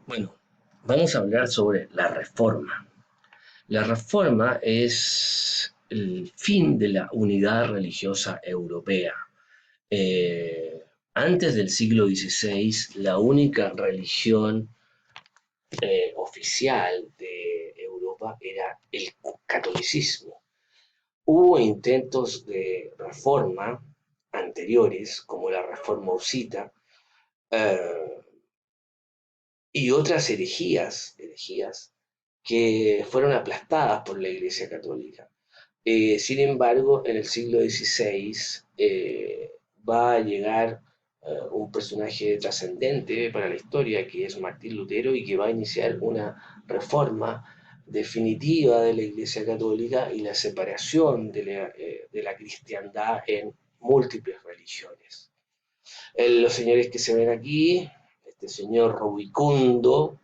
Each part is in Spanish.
Bueno, vamos a hablar sobre la reforma. La reforma es el fin de la unidad religiosa europea. Antes del siglo XVI, la única religión oficial de Europa era el catolicismo. Hubo intentos de reforma anteriores, como la reforma hussita, eh, y otras herejías que fueron aplastadas por la Iglesia Católica. Sin embargo, en el siglo XVI va a llegar un personaje trascendente para la historia, que es Martín Lutero, y que va a iniciar una reforma definitiva de la Iglesia Católica y la separación de la cristiandad en múltiples religiones. Los señores que se ven aquí, este señor Rubicundo,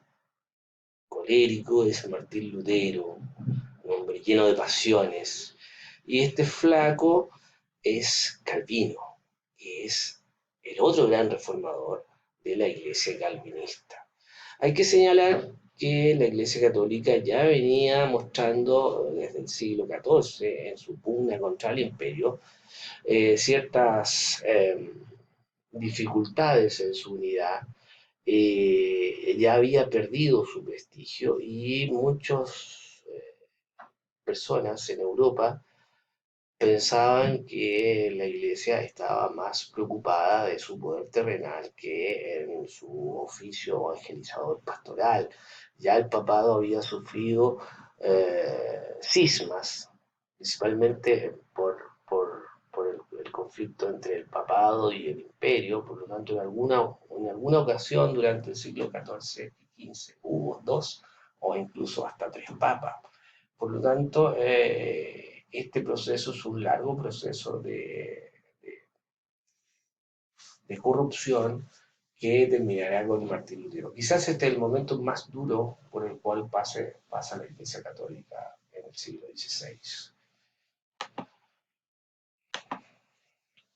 colérico, es Martín Lutero, un hombre lleno de pasiones. Y este flaco es Calvino, que es el otro gran reformador de la iglesia calvinista. Hay que señalar que la Iglesia Católica ya venía mostrando desde el siglo XIV, en su pugna contra el imperio, ciertas dificultades en su unidad. Ya había perdido su prestigio y muchas personas en Europa pensaban que la iglesia estaba más preocupada de su poder terrenal que en su oficio evangelizador pastoral. Ya el papado había sufrido cismas, principalmente por el conflicto entre el papado y el imperio. Por lo tanto, en alguna ocasión durante el siglo XIV y XV hubo dos o incluso hasta tres papas. Por lo tanto, este proceso es un largo proceso de corrupción que terminará con Martín Lutero. Quizás este es el momento más duro por el cual pasa la Iglesia Católica en el siglo XVI.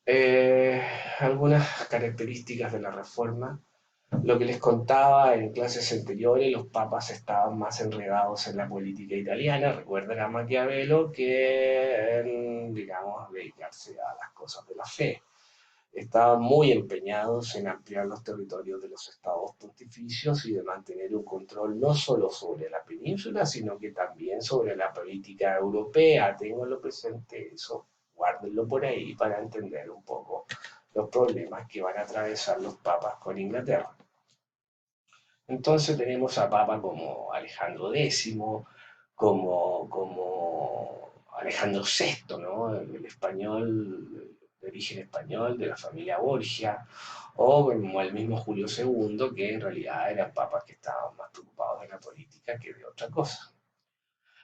Eh, Algunas características de la Reforma. Lo que les contaba en clases anteriores, los papas estaban más enredados en la política italiana, recuerden a Maquiavelo, que en, digamos, dedicarse a las cosas de la fe. Estaban muy empeñados en ampliar los territorios de los estados pontificios y de mantener un control no solo sobre la península, sino que también sobre la política europea. Ténganlo presente eso, guárdenlo por ahí para entender un poco los problemas que van a atravesar los papas con Inglaterra. Entonces tenemos a papas como Alejandro X, como Alejandro VI, ¿no? El español, de origen español, de la familia Borgia, o como el mismo Julio II, que en realidad eran papas que estaban más preocupados de la política que de otra cosa.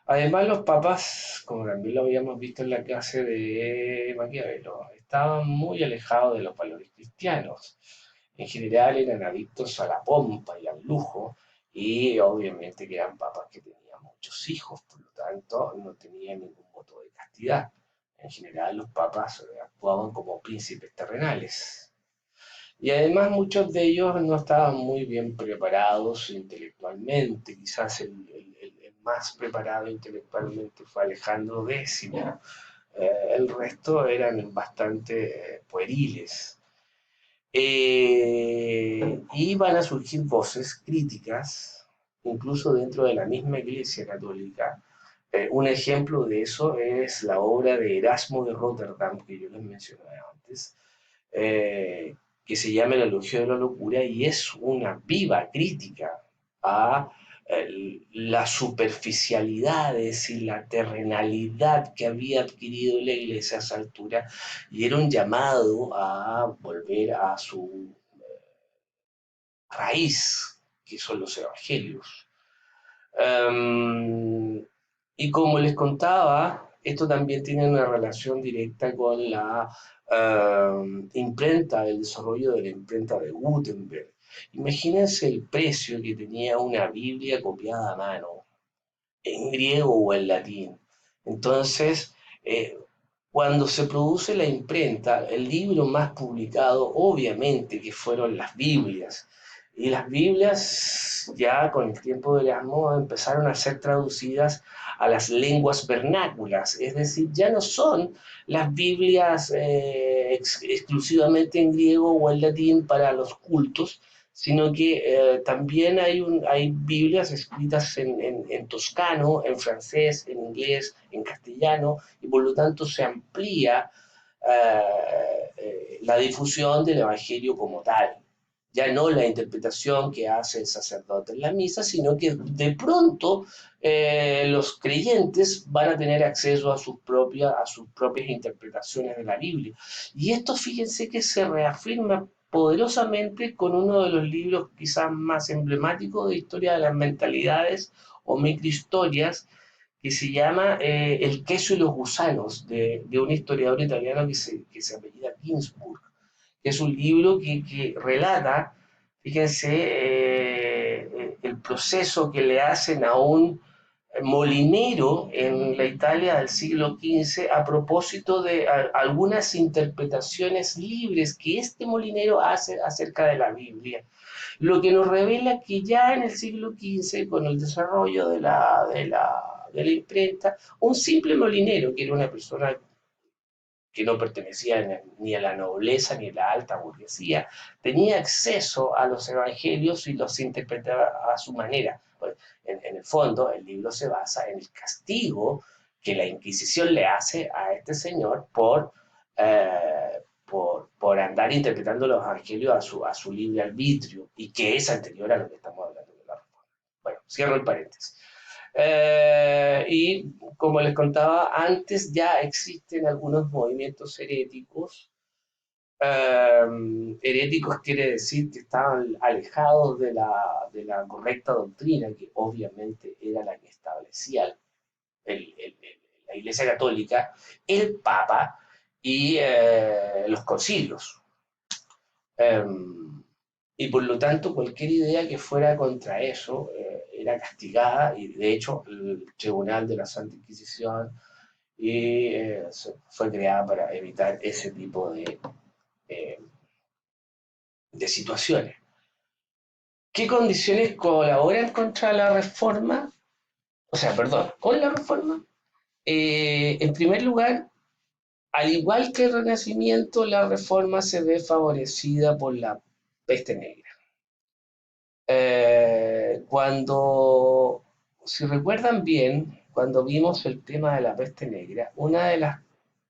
Además, los papas, como también lo habíamos visto en la clase de Maquiavelo, estaban muy alejados de los valores cristianos. En general eran adictos a la pompa y al lujo, y obviamente que eran papas que tenían muchos hijos, por lo tanto no tenían ningún voto de castidad. En general los papas actuaban como príncipes terrenales. Y además muchos de ellos no estaban muy bien preparados intelectualmente. Quizás el más preparado intelectualmente fue Alejandro X. El resto eran bastante pueriles. Y van a surgir voces críticas, incluso dentro de la misma Iglesia Católica. Un ejemplo de eso es la obra de Erasmo de Rotterdam, que yo les mencioné antes, eh, que se llama El elogio de la locura, y es una viva crítica a las superficialidades y la terrenalidad que había adquirido la iglesia a esa altura, y era un llamado a volver a su raíz, que son los evangelios. Y como les contaba, esto también tiene una relación directa con la imprenta, el desarrollo de la imprenta de Gutenberg. Imagínense el precio que tenía una Biblia copiada a mano, en griego o en latín. Entonces, cuando se produce la imprenta, el libro más publicado, obviamente, que fueron las Biblias. Y las Biblias ya con el tiempo de Erasmo empezaron a ser traducidas a las lenguas vernáculas, es decir, ya no son las Biblias exclusivamente en griego o en latín para los cultos, sino que también hay Biblias escritas en toscano, en francés, en inglés, en castellano, y por lo tanto se amplía la difusión del Evangelio como tal. Ya no la interpretación que hace el sacerdote en la misa, sino que de pronto los creyentes van a tener acceso a sus propias interpretaciones de la Biblia. Y esto fíjense que se reafirma poderosamente con uno de los libros quizás más emblemáticos de historia de las mentalidades o microhistorias, que se llama El queso y los gusanos, de un historiador italiano que se apellida Ginsburg, que es un libro que relata, fíjense, el proceso que le hacen a un molinero en la Italia del siglo XV a propósito de algunas interpretaciones libres que este molinero hace acerca de la Biblia, lo que nos revela que ya en el siglo XV, con el desarrollo de la imprenta, un simple molinero, que era una persona que no pertenecía ni a la nobleza ni a la alta burguesía, tenía acceso a los evangelios y los interpretaba a su manera. Pues, en el fondo, el libro se basa en el castigo que la Inquisición le hace a este señor por andar interpretando los evangelios a su libre arbitrio, y que es anterior a lo que estamos hablando de la reforma. Bueno, cierro el paréntesis. Y como les contaba antes, ya existen algunos movimientos heréticos. Heréticos quiere decir que estaban alejados de la correcta doctrina, que obviamente era la que establecía el, el, la Iglesia Católica, el Papa y los concilios. Y por lo tanto, cualquier idea que fuera contra eso era castigada, y de hecho el Tribunal de la Santa Inquisición fue creada para evitar ese tipo eh, de situaciones. ¿Qué condiciones colaboran contra la reforma? O sea, perdón, con la reforma. En primer lugar, al igual que el Renacimiento, la reforma se ve favorecida por la peste negra. Si recuerdan bien, cuando vimos el tema de la peste negra, una de las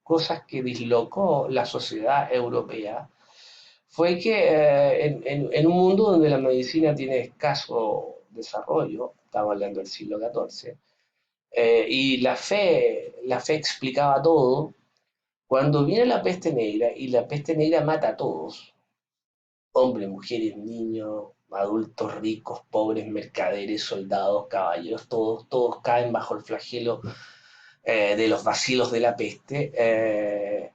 cosas que dislocó la sociedad europea fue que en un mundo donde la medicina tiene escaso desarrollo, estamos hablando del siglo XIV, y la fe explicaba todo, cuando viene la peste negra y la peste negra mata a todos, hombres, mujeres, niños, adultos, ricos, pobres, mercaderes, soldados, caballeros, todos caen bajo el flagelo de los vacilos de la peste.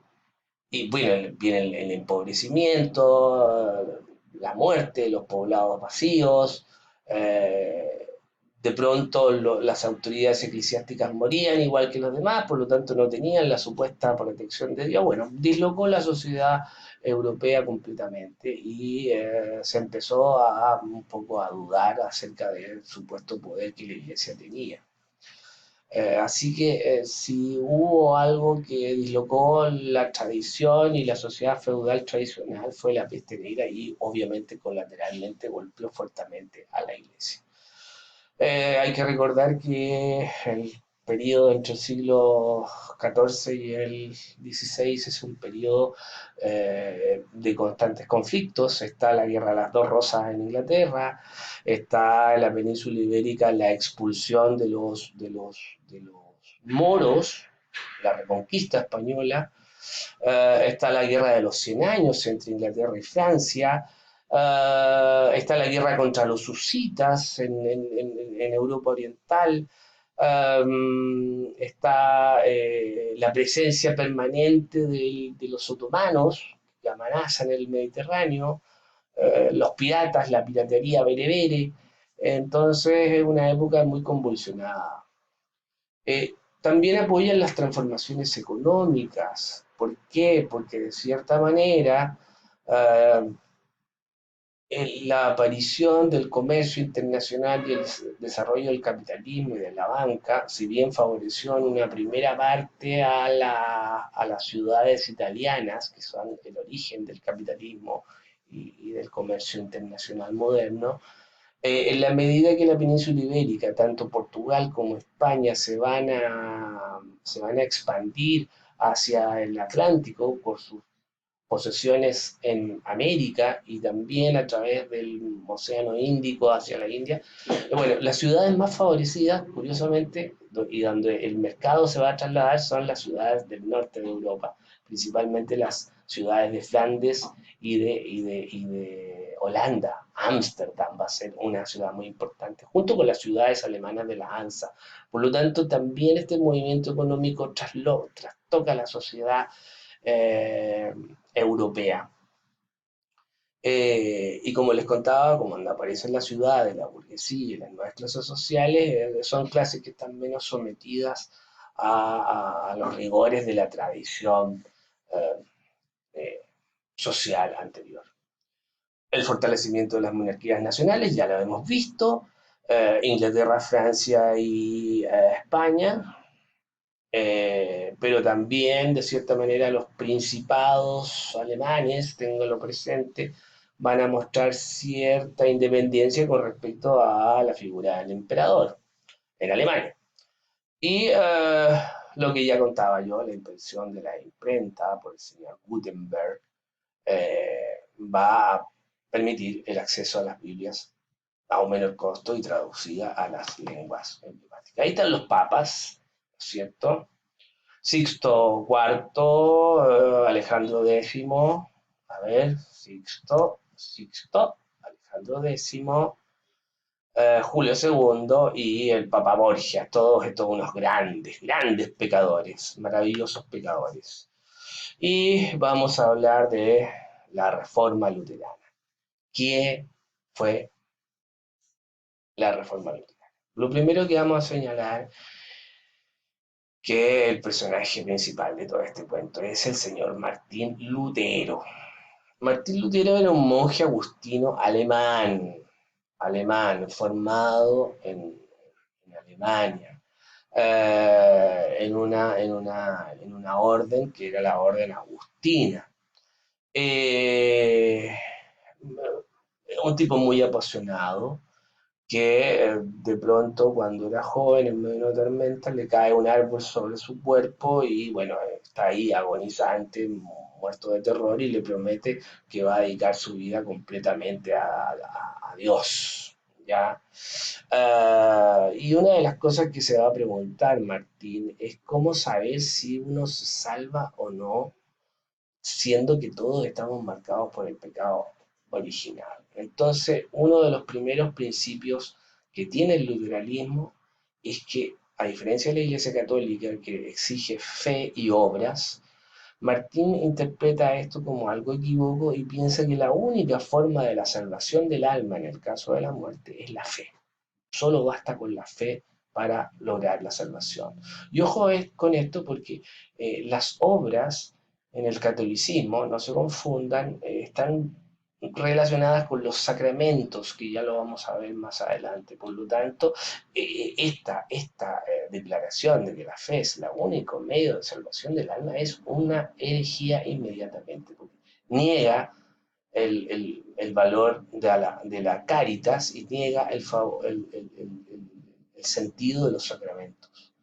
Y bueno, viene el empobrecimiento, la muerte, los poblados vacíos. De pronto las autoridades eclesiásticas morían igual que los demás, por lo tanto no tenían la supuesta protección de Dios. Bueno, dislocó la sociedad europea completamente y se empezó un poco a dudar acerca del supuesto poder que la iglesia tenía. Así que si hubo algo que dislocó la tradición y la sociedad feudal tradicional fue la peste negra, y obviamente colateralmente golpeó fuertemente a la iglesia. Hay que recordar que el periodo entre el siglo XIV y el XVI es un periodo de constantes conflictos. Está la Guerra de las Dos Rosas en Inglaterra, está en la península ibérica la expulsión de los moros, la reconquista española, está la Guerra de los 100 Años entre Inglaterra y Francia, está la guerra contra los husitas en Europa Oriental, está la presencia permanente de los otomanos que amenazan el Mediterráneo, los piratas, la piratería berebere. Entonces es una época muy convulsionada. También apoyan las transformaciones económicas. ¿Por qué? Porque de cierta manera la aparición del comercio internacional y el desarrollo del capitalismo y de la banca, si bien favoreció en una primera parte a las ciudades italianas, que son el origen del capitalismo y del comercio internacional moderno, en la medida que la península ibérica, tanto Portugal como España, se van a expandir hacia el Atlántico por sus posesiones en América y también a través del Océano Índico hacia la India. Bueno, las ciudades más favorecidas, curiosamente, y donde el mercado se va a trasladar son las ciudades del norte de Europa, principalmente las ciudades de Flandes y de Holanda. Ámsterdam va a ser una ciudad muy importante, junto con las ciudades alemanas de la Hansa. Por lo tanto, también este movimiento económico trastoca la sociedad eh, europea. Y como les contaba, como aparecen las ciudades, la burguesía y las nuevas clases sociales, son clases que están menos sometidas a los rigores de la tradición eh, eh, social anterior. El fortalecimiento de las monarquías nacionales, ya lo hemos visto, Inglaterra, Francia y España, pero también, de cierta manera, los principados alemanes, tenganlo presente, van a mostrar cierta independencia con respecto a la figura del emperador en Alemania. Y lo que ya contaba yo, la invención de la imprenta por el señor Gutenberg, va a permitir el acceso a las Biblias a un menor costo y traducida a las lenguas emblemáticas. Ahí están los papas, ¿cierto? Sixto cuarto, Alejandro X, a ver, Sixto, Alejandro X, Julio segundo y el Papa Borgia, todos estos unos grandes, grandes pecadores, maravillosos pecadores. Y vamos a hablar de la Reforma Luterana. ¿Qué fue la Reforma Luterana? Lo primero que vamos a señalar que el personaje principal de todo este cuento es el señor Martín Lutero. Martín Lutero era un monje agustino alemán, formado en Alemania, en una orden que era la orden agustina. Eh, un tipo muy apasionado, que de pronto cuando era joven en medio de una tormenta le cae un árbol sobre su cuerpo y bueno, está ahí agonizante, muerto de terror y le promete que va a dedicar su vida completamente a Dios. ¿Ya? Y una de las cosas que se va a preguntar Martín es cómo saber si uno se salva o no, siendo que todos estamos marcados por el pecado original. Entonces, uno de los primeros principios que tiene el luteranismo es que, a diferencia de la Iglesia Católica, que exige fe y obras, Martín interpreta esto como algo equívoco y piensa que la única forma de la salvación del alma en el caso de la muerte es la fe. Solo basta con la fe para lograr la salvación. Y ojo con esto porque las obras en el catolicismo, no se confundan, están relacionadas con los sacramentos, que ya lo vamos a ver más adelante. Por lo tanto, esta declaración de que la fe es el único medio de salvación del alma es una herejía inmediatamente, porque niega el valor de la caritas y niega el sentido de los sacramentos.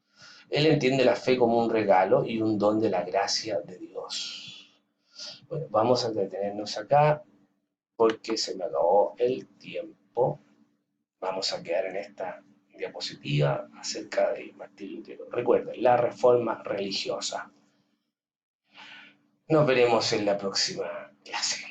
Él entiende la fe como un regalo y un don de la gracia de Dios. Bueno, vamos a detenernos acá porque se me acabó el tiempo. Vamos a quedar en esta diapositiva acerca de Martín Lutero. Recuerden, la reforma religiosa. Nos veremos en la próxima clase.